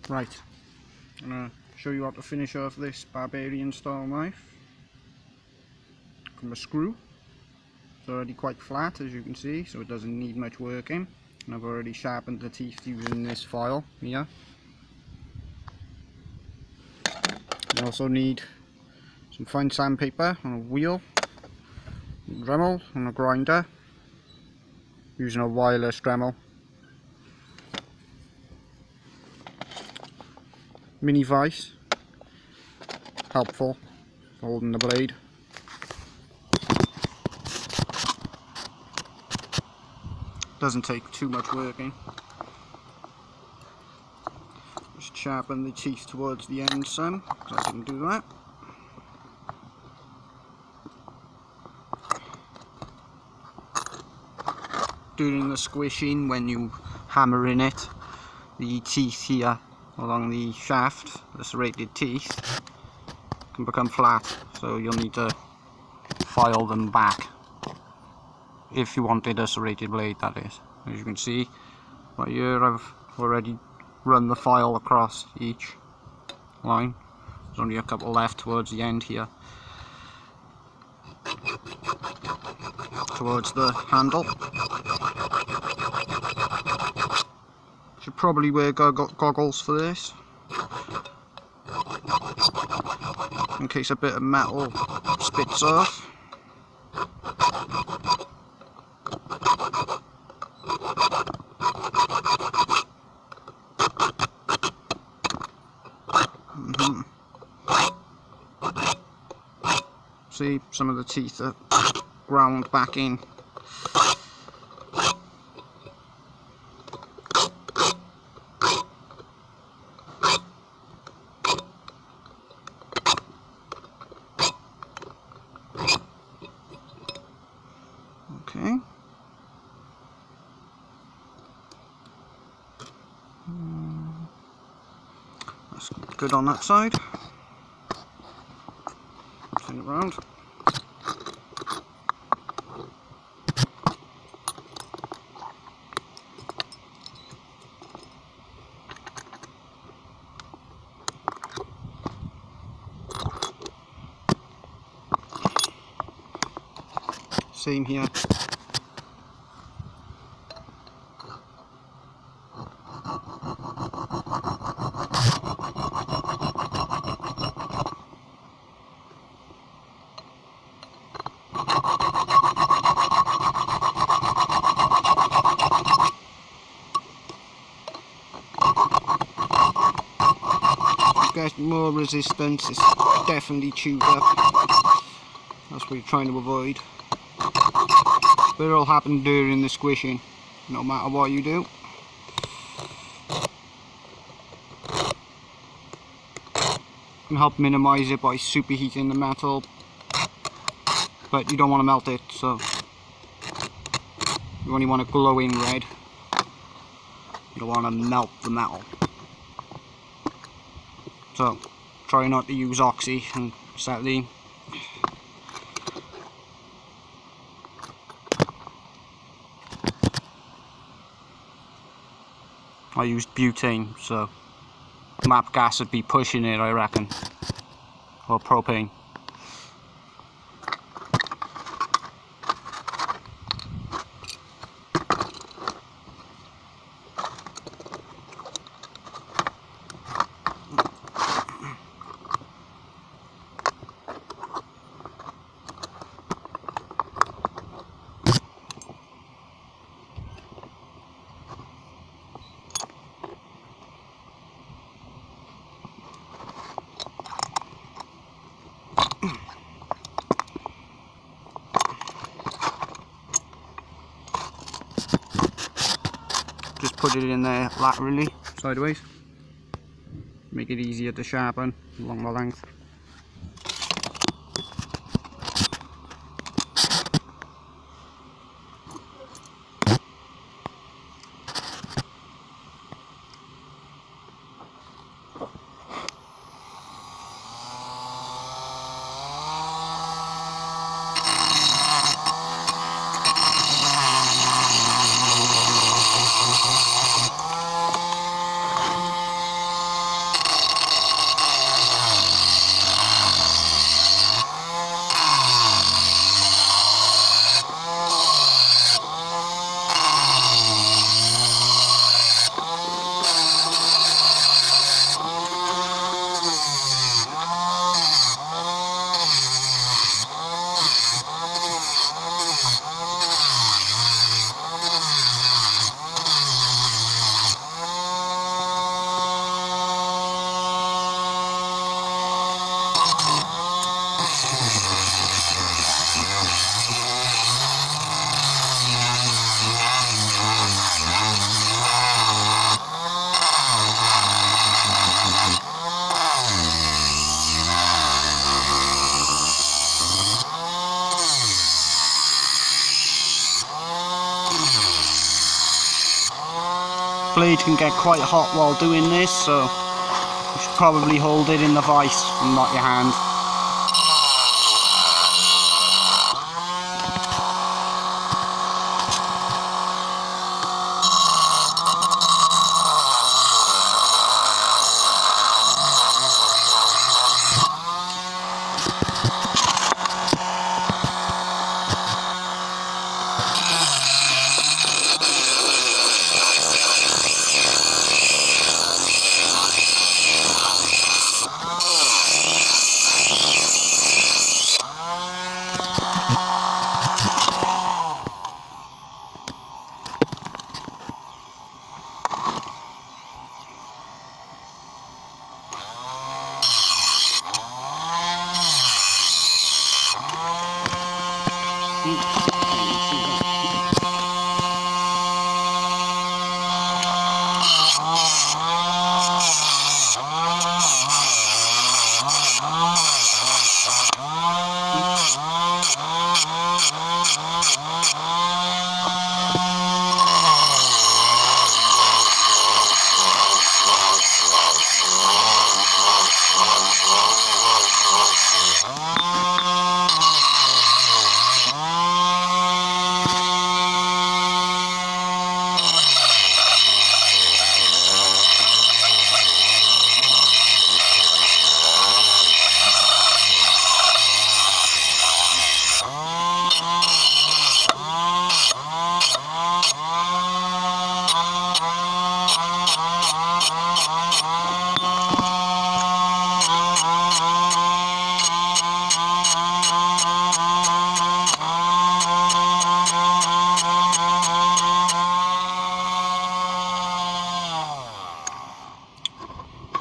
Right, I'm going to show you how to finish off this Barbarian style knife from a screw. It's already quite flat, as you can see, so it doesn't need much working. And I've already sharpened the teeth using this file here. You also need some fine sandpaper on a wheel, a Dremel and a grinder, using a wireless Dremel. Mini vise, helpful for holding the blade. Doesn't take too much working. Just sharpen the teeth towards the end some, because I can do that. During the squishing, when you hammer in it, the teeth here along the shaft, the serrated teeth, can become flat, so you'll need to file them back if you wanted a serrated blade, that is. As you can see right here, I've already run the file across each line. There's only a couple left towards the end here, towards the handle. Should probably wear goggles for this, in case a bit of metal spits off. See, some of the teeth are ground back in. Okay. That's good on that side. Turn it around. Same here. Get more resistance, it's definitely chewed up. That's what you're trying to avoid. But it'll happen during the squishing, no matter what you do. You can help minimise it by superheating the metal, but you don't want to melt it, so you only want a glowing red. You don't want to melt the metal. So try not to use oxy and acetylene. I used butane, so MAP gas would be pushing it, I reckon, or propane. Just put it in there laterally, sideways, make it easier to sharpen along the length. blade can get quite hot while doing this, so you should probably hold it in the vice and not your hand.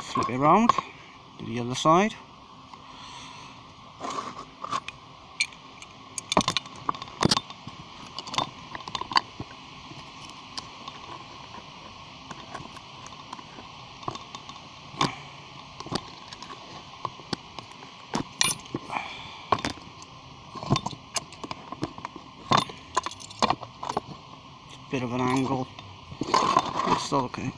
Flip it around to the other side. Bit of an angle, it's still okay.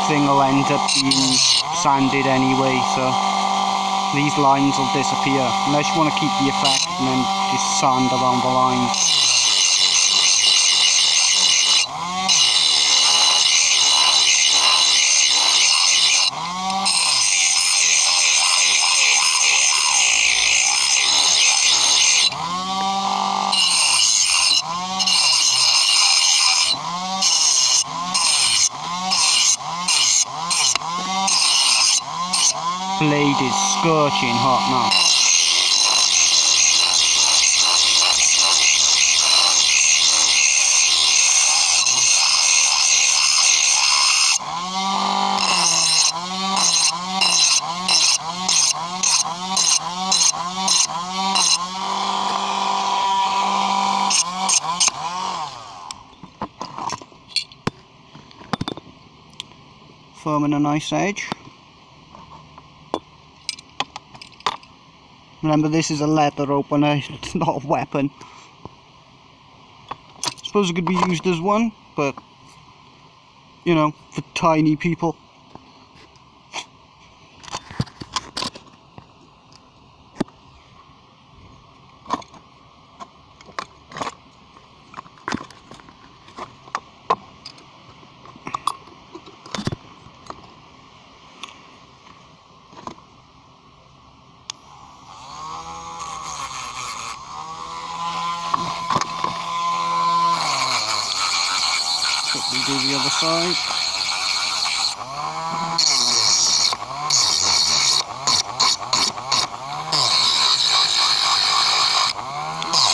Thing will end up being sanded anyway, so these lines will disappear unless you want to keep the effect and then just sand around the lines. Blade is scorching hot now. Forming a nice edge. Remember, this is a leather opener, it's not a weapon. I suppose it could be used as one, but you know, for tiny people. Quickly do the other side.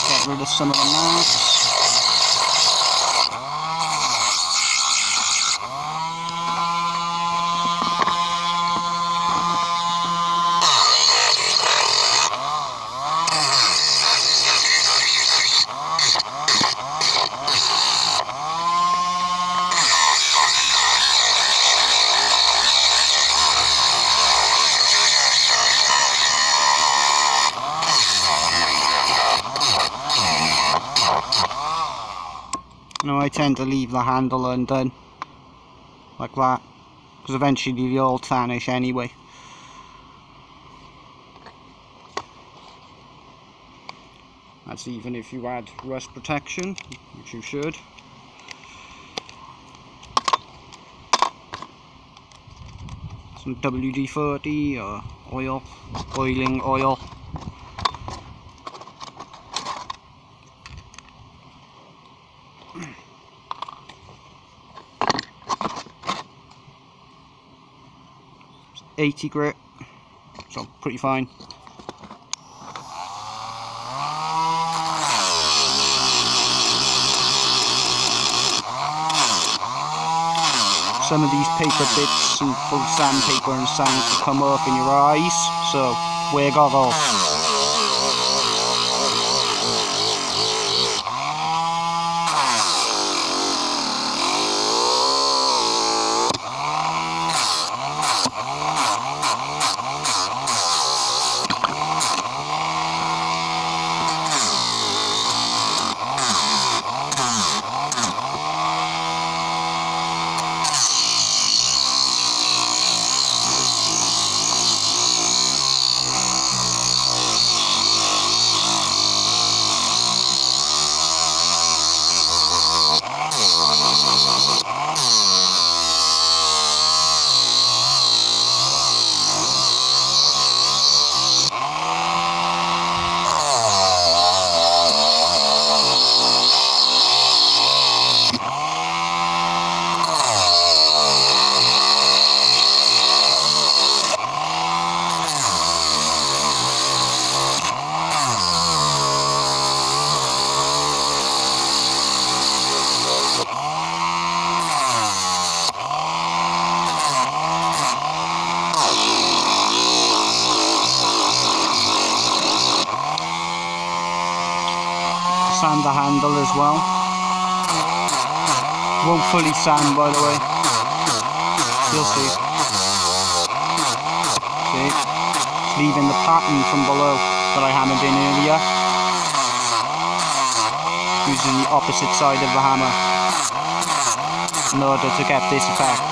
Get rid of some of the marks. No, I tend to leave the handle undone, like that, because eventually they all tarnish anyway. That's even if you add rust protection, which you should. Some WD-40 or oil, oiling oil. It's 80 grit, so pretty fine. Some of these paper bits and full sandpaper and sand will come off in your eyes, so wear goggles. Sand the handle as well. Won't fully sand, by the way. You'll see. See? It's leaving the pattern from below that I hammered in earlier. Using the opposite side of the hammer in order to get this effect.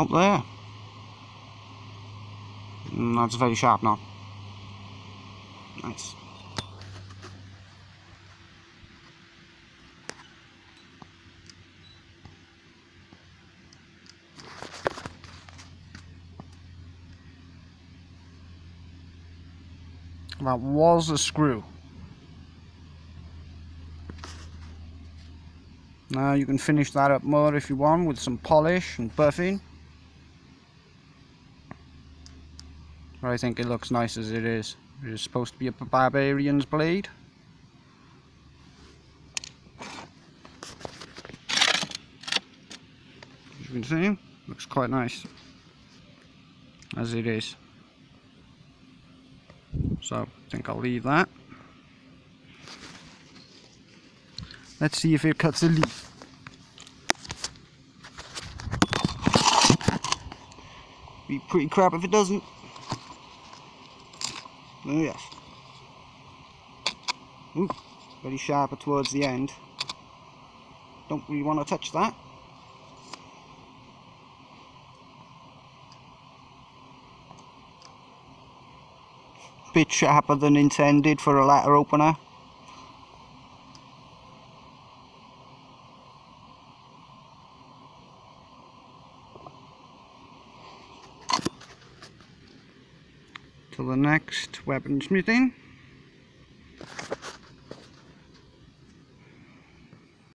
out there. And that's very sharp now. Nice. That was a screw. Now you can finish that up more if you want with some polish and buffing. But I think it looks nice as it is. It is supposed to be a Barbarian's blade. As you can see, looks quite nice as it is. So I think I'll leave that. Let's see if it cuts a leaf. Be pretty crap if it doesn't. Oh yes. Ooh, very sharper towards the end. Don't really want to touch that. Bit sharper than intended for a letter opener. Till the next weaponsmithing.